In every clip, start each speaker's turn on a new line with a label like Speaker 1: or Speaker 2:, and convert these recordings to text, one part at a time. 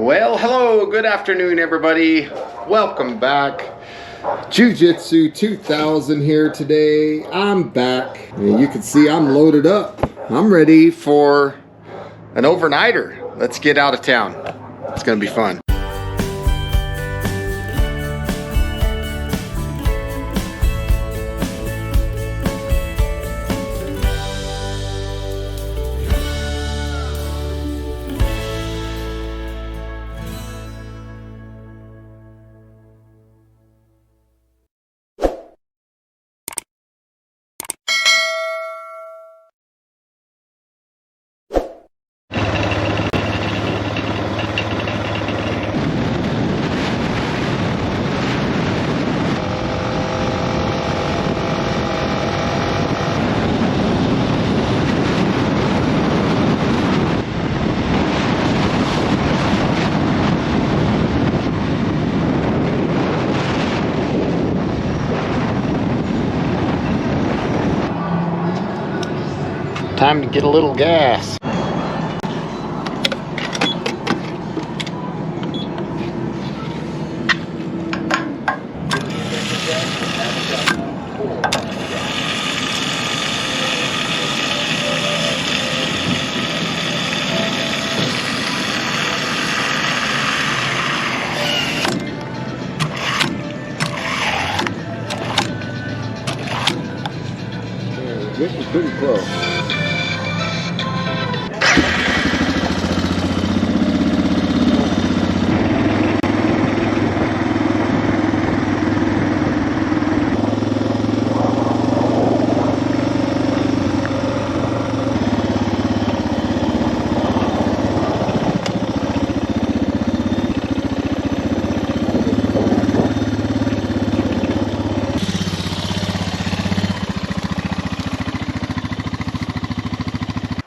Speaker 1: Well, hello, good afternoon, everybody. Welcome back. Jiu-Jitsu 2000 here today. I'm back. And you can see I'm loaded up. I'm ready for an overnighter. Let's get out of town. It's gonna be fun. Time to get a little gas. This is pretty close.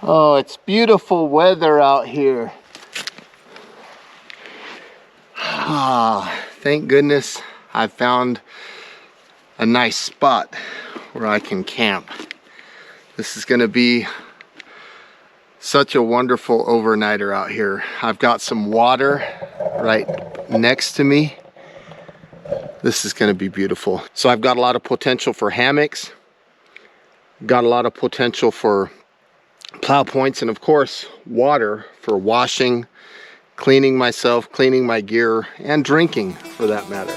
Speaker 1: Oh, it's beautiful weather out here. Ah, thank goodness I found a nice spot where I can camp. This is gonna be such a wonderful overnighter out here. I've got some water right next to me. This is gonna be beautiful. So I've got a lot of potential for hammocks, got a lot of potential for plow points, and of course water for washing, cleaning myself, cleaning my gear, and drinking for that matter.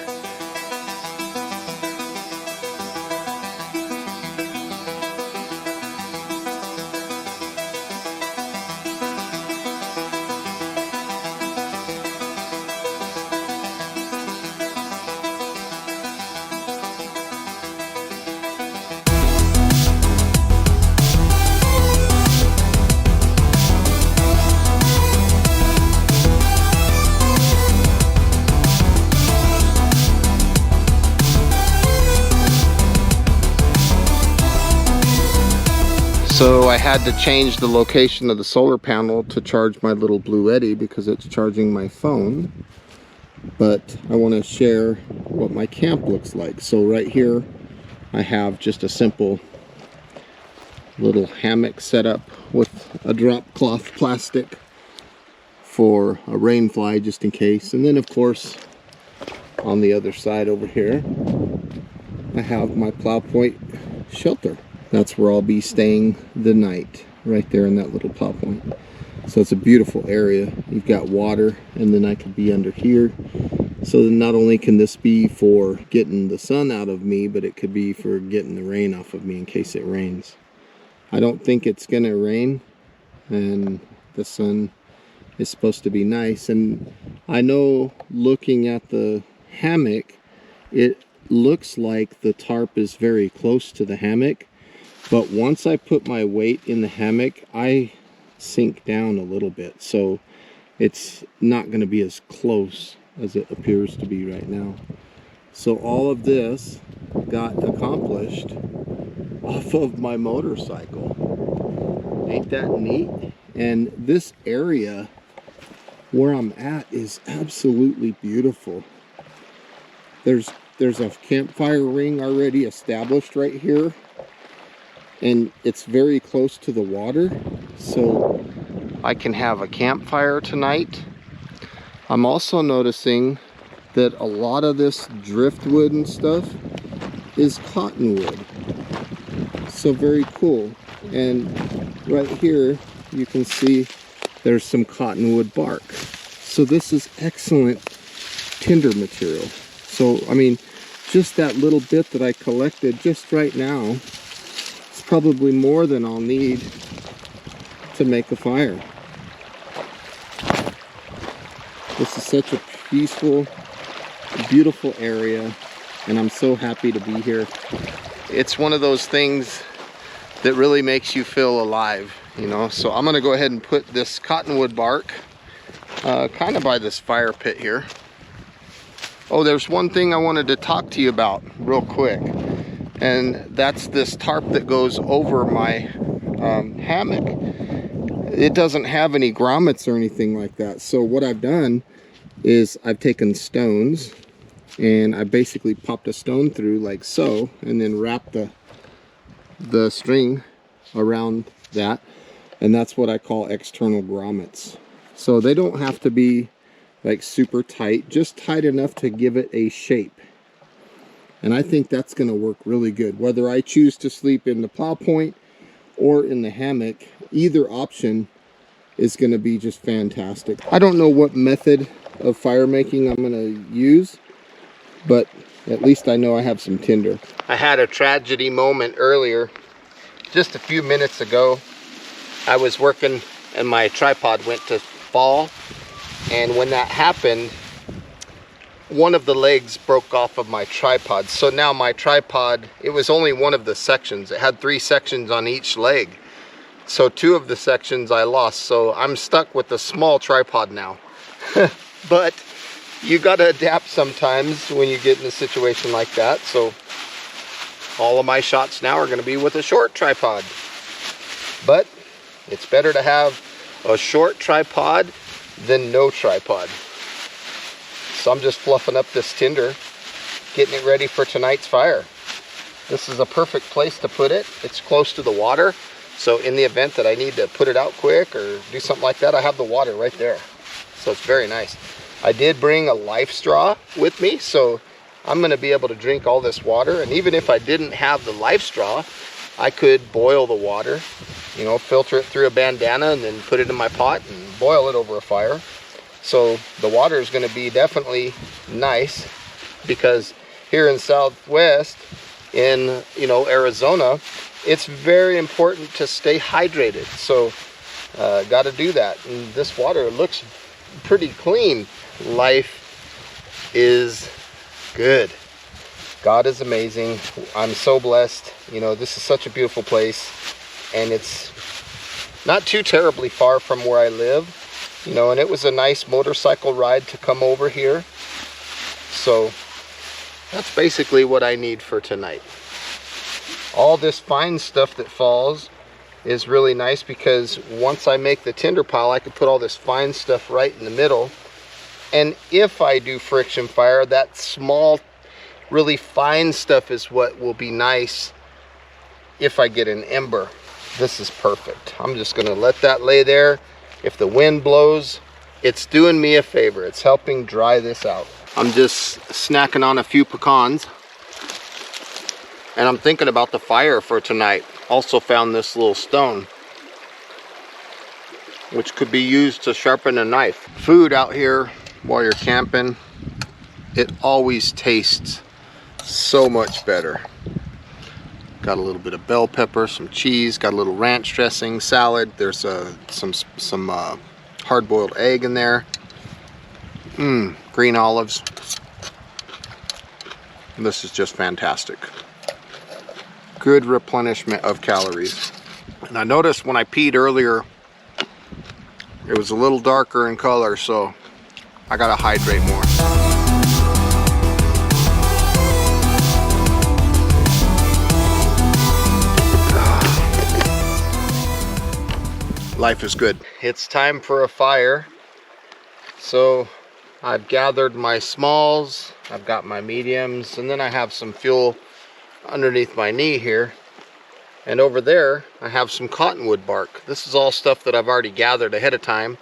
Speaker 1: So I had to change the location of the solar panel to charge my little Blue Eddy because it's charging my phone. But I want to share what my camp looks like. So right here I have just a simple little hammock set up with a drop cloth plastic for a rain fly just in case. And then of course on the other side over here I have my plow point shelter. That's where I'll be staying the night, right there in that little plow point. So it's a beautiful area. You've got water, and then I could be under here. So then not only can this be for getting the sun out of me, but it could be for getting the rain off of me in case it rains. I don't think it's gonna rain, and the sun is supposed to be nice. And I know looking at the hammock, it looks like the tarp is very close to the hammock. But once I put my weight in the hammock, I sink down a little bit. So it's not going to be as close as it appears to be right now. So all of this got accomplished off of my motorcycle. Ain't that neat? And this area where I'm at is absolutely beautiful. There's a campfire ring already established right here. And it's very close to the water, so I can have a campfire tonight. I'm also noticing that a lot of this driftwood and stuff is cottonwood. So very cool. And right here you can see there's some cottonwood bark. So this is excellent tinder material. So I mean, just that little bit that I collected just right now, it's probably more than I'll need to make a fire. This is such a peaceful, beautiful area, and I'm so happy to be here. It's one of those things that really makes you feel alive, you know. So I'm gonna go ahead and put this cottonwood bark kind of by this fire pit here. Oh, there's one thing I wanted to talk to you about real quick, and that's this tarp that goes over my hammock. It doesn't have any grommets or anything like that. So what I've done is I've taken stones and I basically popped a stone through like so, and then wrapped the string around that, and that's what I call external grommets. So they don't have to be like super tight, just tight enough to give it a shape. And I think that's going to work really good. Whether I choose to sleep in the plow point or in the hammock, either option is going to be just fantastic. I don't know what method of fire making I'm going to use, but at least I know I have some tinder. I had a tragedy moment earlier, just a few minutes ago. I was working and my tripod went to fall, and when that happened, one of the legs broke off of my tripod. So now my tripod, it was only one of the sections. It had 3 sections on each leg. So 2 of the sections I lost. So I'm stuck with a small tripod now. But you gotta adapt sometimes when you get in a situation like that. So all of my shots now are gonna be with a short tripod. But it's better to have a short tripod than no tripod. So I'm just fluffing up this tinder, getting it ready for tonight's fire. This is a perfect place to put it. It's close to the water. So in the event that I need to put it out quick or do something like that, I have the water right there. So it's very nice. I did bring a life straw with me, so I'm gonna be able to drink all this water. And even if I didn't have the life straw, I could boil the water, you know, filter it through a bandana and then put it in my pot and boil it over a fire. So the water is going to be definitely nice, because here in Southwest, in Arizona, it's very important to stay hydrated. So got to do that. And this water looks pretty clean. Life is good. God is amazing. I'm so blessed. You know, this is such a beautiful place, and it's not too terribly far from where I live. You know, and it was a nice motorcycle ride to come over here. So that's basically what I need for tonight. All this fine stuff that falls is really nice, because once I make the tinder pile, I can put all this fine stuff right in the middle. And if I do friction fire, that small, really fine stuff is what will be nice if I get an ember. This is perfect. I'm just gonna let that lay there. If the wind blows, it's doing me a favor. It's helping dry this out. I'm just snacking on a few pecans, and I'm thinking about the fire for tonight. Also found this little stone, which could be used to sharpen a knife. Food out here while you're camping, it always tastes so much better. Got a little bit of bell pepper, some cheese, got a little ranch dressing, salad. There's some hard-boiled egg in there. Green olives. This is just fantastic. Good replenishment of calories. And I noticed when I peed earlier, it was a little darker in color, so I gotta hydrate more. Life is good. It's time for a fire. So I've gathered my smalls, I've got my mediums, and then I have some fuel underneath my knee here. And over there, I have some cottonwood bark. This is all stuff that I've already gathered ahead of time.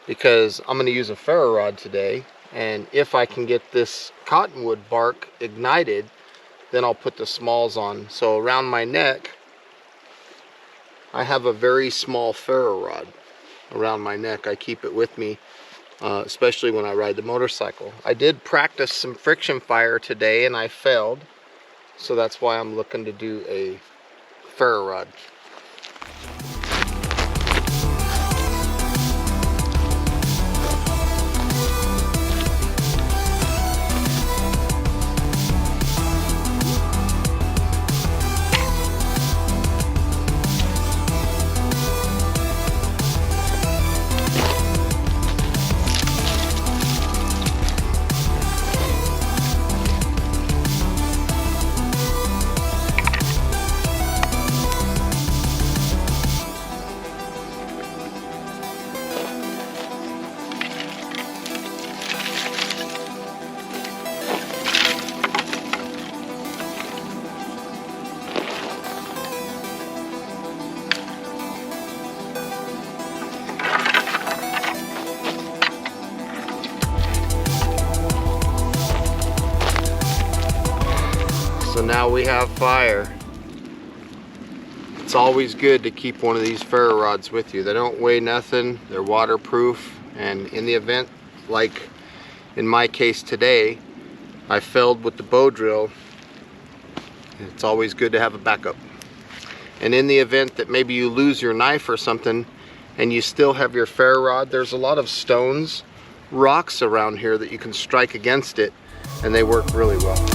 Speaker 1: because I'm going to use a ferro rod today, and if I can get this cottonwood bark ignited, then I'll put the smalls on. So around my neck I have a very small ferro rod around my neck. I keep it with me, especially when I ride the motorcycle. I did practice some friction fire today and I failed, so that's why I'm looking to do a ferro rod. So now we have fire. It's always good to keep one of these ferro rods with you. They don't weigh nothing, they're waterproof, and in the event, like in my case today, I failed with the bow drill, it's always good to have a backup. And in the event that maybe you lose your knife or something and you still have your ferro rod, there's a lot of stones, rocks around here that you can strike against it, and they work really well.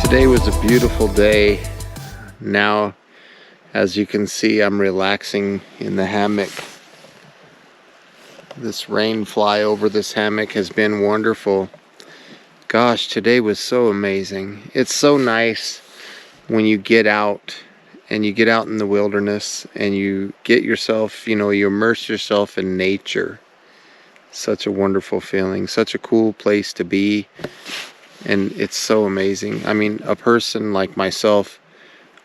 Speaker 1: Today was a beautiful day. Now, as you can see, I'm relaxing in the hammock. This rain fly over this hammock has been wonderful. Gosh, today was so amazing. It's so nice when you get out and you get out in the wilderness and you get yourself, you immerse yourself in nature. Such a wonderful feeling, such a cool place to be. And it's so amazing. I mean, a person like myself,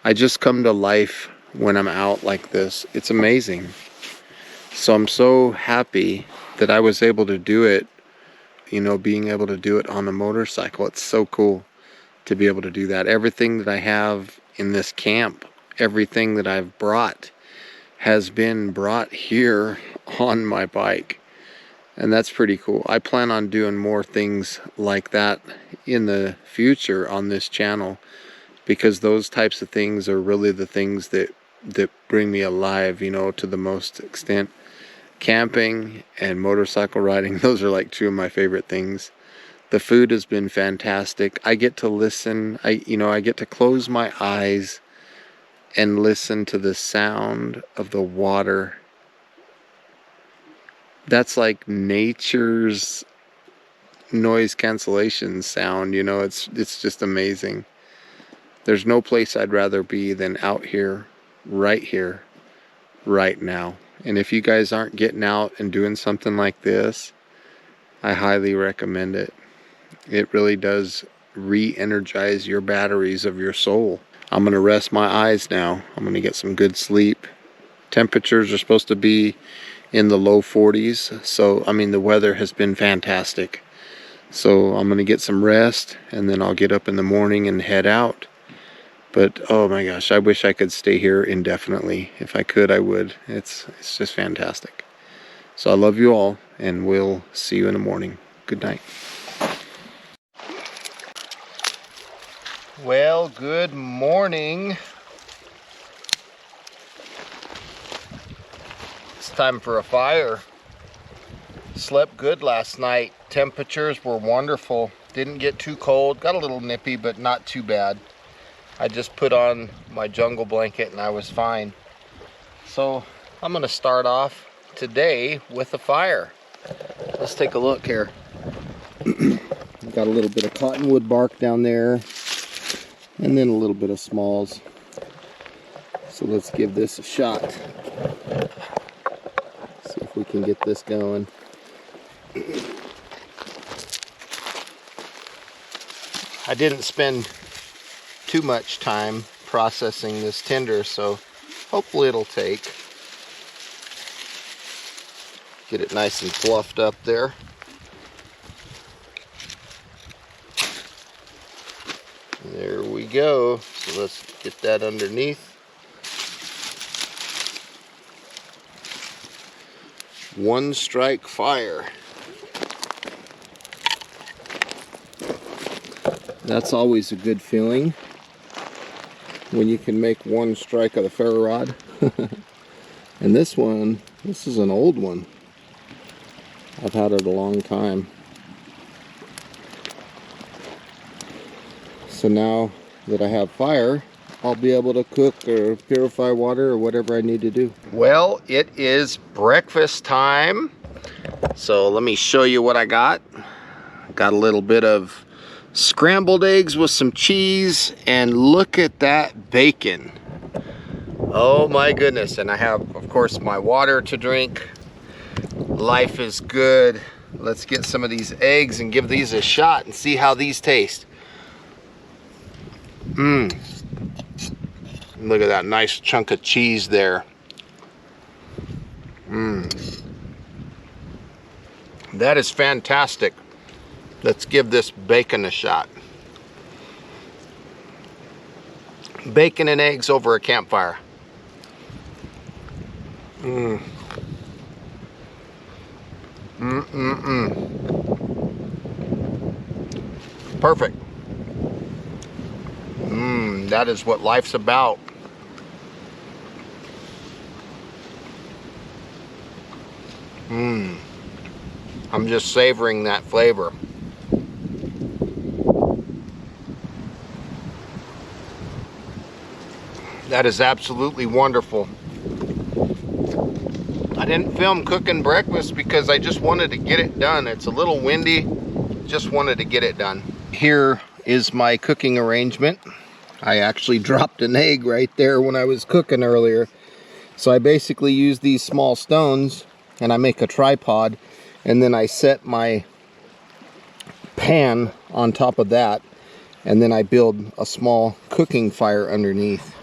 Speaker 1: I just come to life when I'm out like this. It's amazing. So I'm so happy that I was able to do it, being able to do it on a motorcycle. It's so cool to be able to do that. Everything that I have in this camp, everything that I've brought has been brought here on my bike. And that's pretty cool. I plan on doing more things like that in the future on this channel, because those types of things are really the things that bring me alive, to the most extent. Camping and motorcycle riding, those are like two of my favorite things. The food has been fantastic. I get to listen, I get to close my eyes and listen to the sound of the water. That's like nature's noise cancellation sound, it's just amazing. There's no place I'd rather be than out here, right now. And if you guys aren't getting out and doing something like this, I highly recommend it. It really does re-energize your batteries of your soul. I'm going to rest my eyes now. I'm going to get some good sleep. Temperatures are supposed to be in the low 40s. So, the weather has been fantastic. So I'm going to get some rest, and then I'll get up in the morning and head out. But, oh my gosh, I wish I could stay here indefinitely. If I could, I would. It's just fantastic. So I love you all, and we'll see you in the morning. Good night. Well, good morning. It's time for a fire. Slept good last night. Temperatures were wonderful. Didn't get too cold. Got a little nippy, but not too bad. I just put on my jungle blanket and I was fine. So I'm going to start off today with a fire. Let's take a look here. Got a little bit of cottonwood bark down there. and then a little bit of smalls. So let's give this a shot. See if we can get this going. I didn't spend too much time processing this tinder, so hopefully it'll take. Get it nice and fluffed up there. There we go. So let's get that underneath. One strike fire. That's always a good feeling when you can make one strike of the ferro rod. And this one, this is an old one. I've had it a long time. So now that I have fire, I'll be able to cook or purify water or whatever I need to do. Well, it is breakfast time. So let me show you what I got. Got a little bit of scrambled eggs with some cheese, and look at that bacon. Oh my goodness. And I have, of course, my water to drink. Life is good. Let's get some of these eggs and give these a shot and see how these taste. Look at that nice chunk of cheese there. That is fantastic. Let's give this bacon a shot. Bacon and eggs over a campfire. Perfect. That is what life's about. I'm just savoring that flavor. That is absolutely wonderful. I didn't film cooking breakfast because I just wanted to get it done. It's a little windy, just wanted to get it done. Here is my cooking arrangement. I actually dropped an egg right there when I was cooking earlier. So I basically use these small stones and I make a tripod, and then I set my pan on top of that, and then I build a small cooking fire underneath.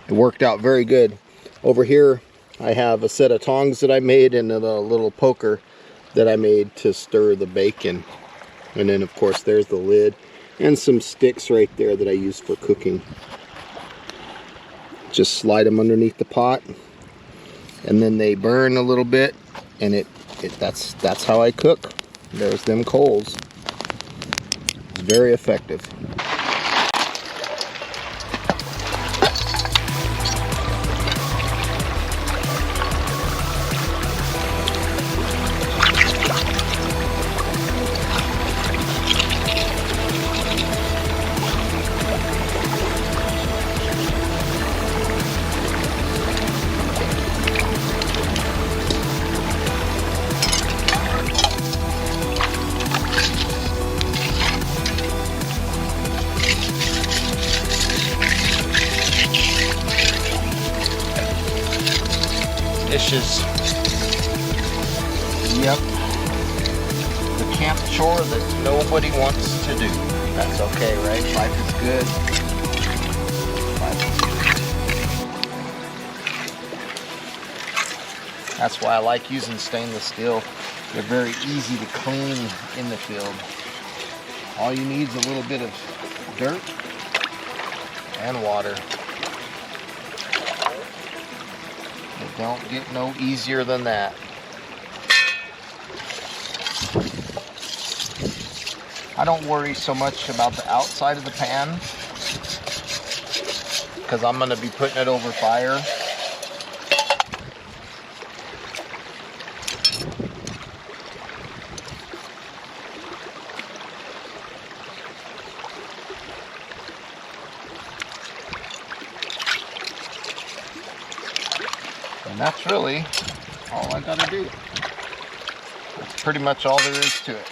Speaker 1: It worked out very good. Over here I have a set of tongs that I made and a little poker that I made to stir the bacon. And then of course there's the lid and some sticks right there that I use for cooking. Just slide them underneath the pot and then they burn a little bit, and that's how I cook. There's them coals. It's very effective. Dishes. Yep. The camp chore that nobody wants to do. That's okay, right? Life is good. That's why I like using stainless steel. They're very easy to clean in the field. All you need is a little bit of dirt and water. It don't get no easier than that. I don't worry so much about the outside of the pan because I'm going to be putting it over fire. And that's really all I gotta do. That's pretty much all there is to it.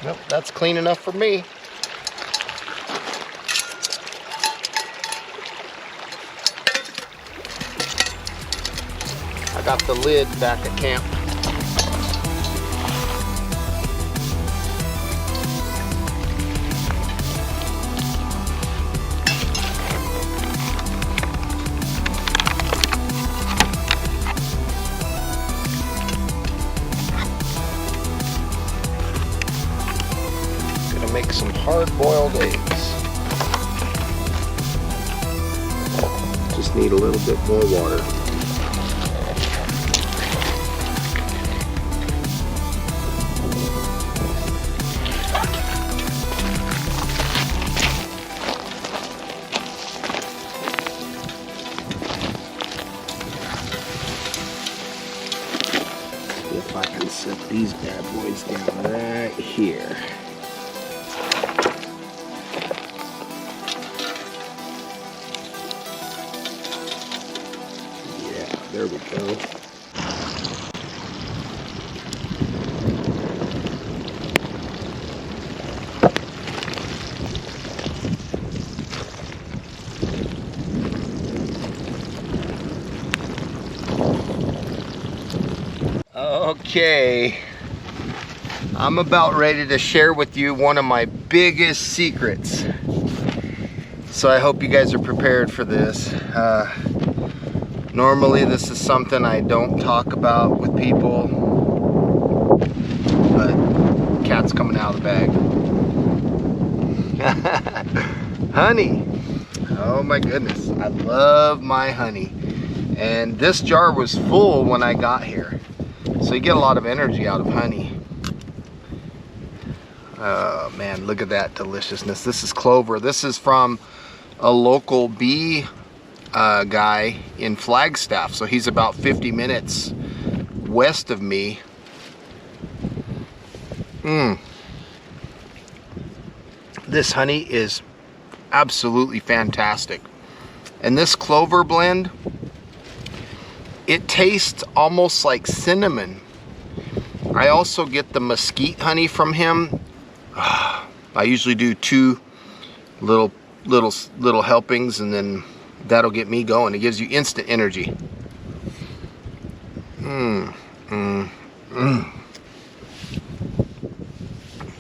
Speaker 1: Nope, that's clean enough for me. I got the lid back at camp. Gonna make some hard-boiled eggs. Just need a little bit more water. If I can set these bad boys down right here. Yeah, there we go. Okay, I'm about ready to share with you one of my biggest secrets. So I hope you guys are prepared for this. Normally this is something I don't talk about with people, but cat's coming out of the bag. Honey. Oh my goodness, I love my honey. And this jar was full when I got here. So you get a lot of energy out of honey. Oh man, look at that deliciousness. This is clover. This is from a local bee guy in Flagstaff. So he's about 50 minutes west of me. This honey is absolutely fantastic. And this clover blend, it tastes almost like cinnamon. I also get the mesquite honey from him. I usually do 2 little helpings, and then that'll get me going. It gives you instant energy.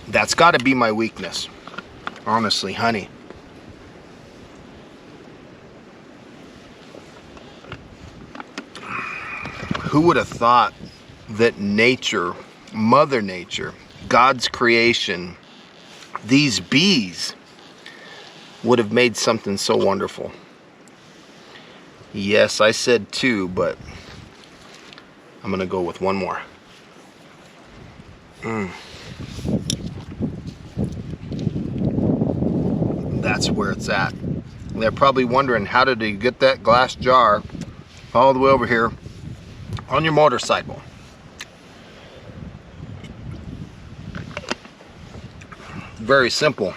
Speaker 1: That's got to be my weakness, honestly, honey. Who would have thought that nature, Mother Nature, God's creation, these bees would have made something so wonderful? Yes, I said 2, but I'm gonna go with 1 more. That's where it's at. They're probably wondering, how did you get that glass jar all the way over here on your motorcycle? Very simple.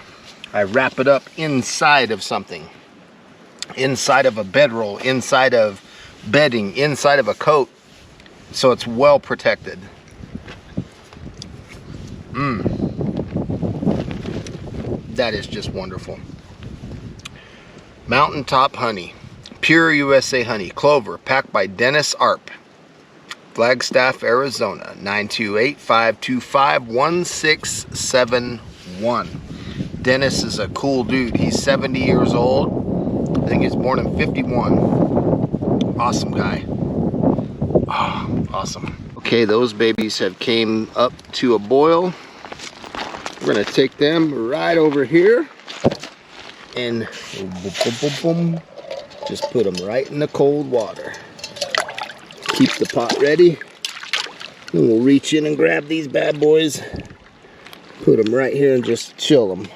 Speaker 1: I wrap it up inside of something, inside of a bedroll, inside of bedding, inside of a coat, so it's well protected. That is just wonderful. Mountaintop honey, pure USA honey, clover, packed by Dennis Arp, Flagstaff, Arizona, 928-525-1671. Dennis is a cool dude. He's 70 years old. I think he's born in 51. Awesome guy. Oh, awesome. Okay, those babies have came up to a boil. We're gonna take them right over here and boom, boom, boom, boom, just put them right in the cold water. Keep the pot ready. Then we'll reach in and grab these bad boys, put them right here and just chill them.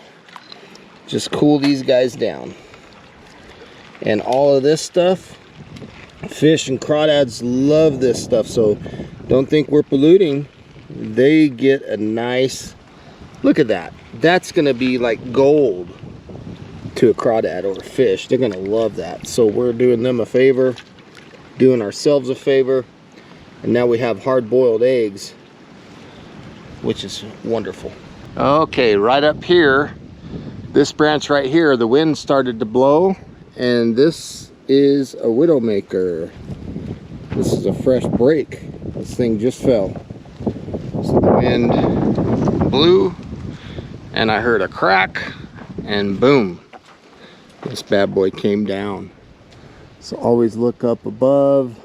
Speaker 1: Just cool these guys down. And all of this stuff, fish and crawdads love this stuff, so don't think we're polluting. They get a nice, look at that. That's gonna be like gold to a crawdad or a fish. They're gonna love that. So we're doing them a favor, doing ourselves a favor, and now we have hard-boiled eggs, which is wonderful. Okay, right up here, this branch right here, the wind started to blow, and this is a widowmaker. This is a fresh break. This thing just fell. So the wind blew, and I heard a crack, and boom, this bad boy came down. So always look up above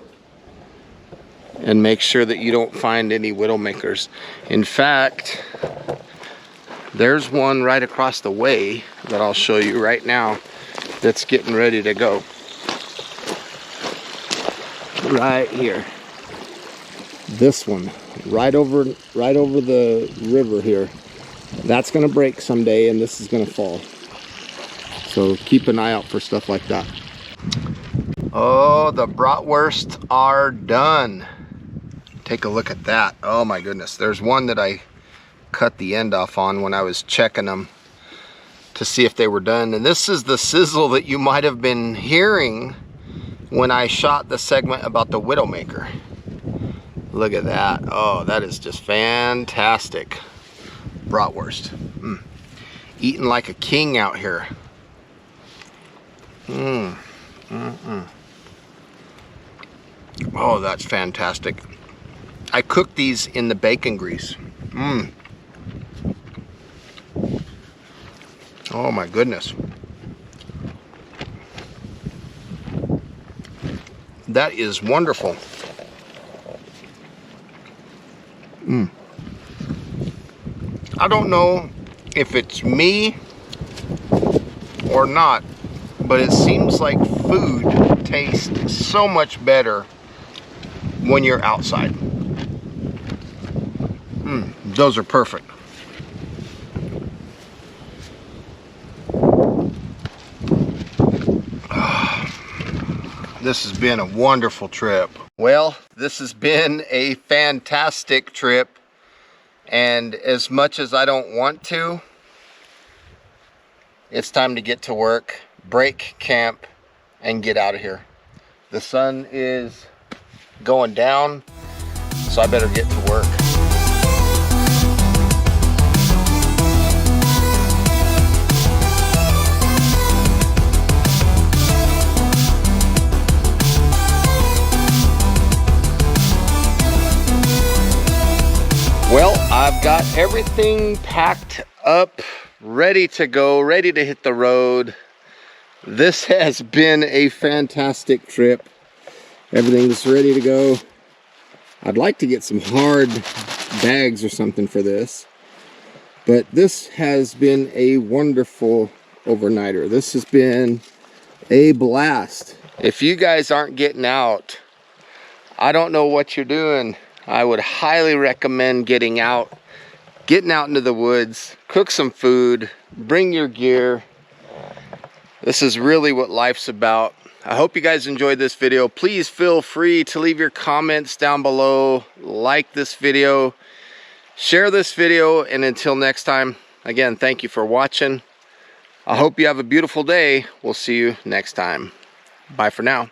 Speaker 1: and make sure that you don't find any widowmakers. In fact, there's one right across the way that I'll show you right now that's getting ready to go. Right here. This one, right over the river here. That's gonna break someday, and this is gonna fall. So keep an eye out for stuff like that. Oh, the bratwursts are done. Take a look at that. Oh my goodness. There's one that I cut the end off on when I was checking them to see if they were done. And this is the sizzle that you might have been hearing when I shot the segment about the widowmaker. Look at that. Oh, that is just fantastic. Bratwurst. Eating like a king out here. Oh, that's fantastic. I cooked these in the bacon grease. Oh my goodness. That is wonderful. I don't know if it's me or not, but it seems like food tastes so much better when you're outside. Those are perfect. This has been a wonderful trip. Well, this has been a fantastic trip, and as much as I don't want to, it's time to get to work, break camp, and get out of here. The sun is going down, so I better get to work. Well, I've got everything packed up, ready to go, ready to hit the road. This has been a fantastic trip. Everything's ready to go. I'd like to get some hard bags or something for this, but this has been a wonderful overnighter. This has been a blast. If you guys aren't getting out, I don't know what you're doing. I would highly recommend getting out into the woods, cook some food, bring your gear. This is really what life's about. I hope you guys enjoyed this video. Please feel free to leave your comments down below, like this video, share this video, and until next time, again, thank you for watching. I hope you have a beautiful day. We'll see you next time. Bye for now.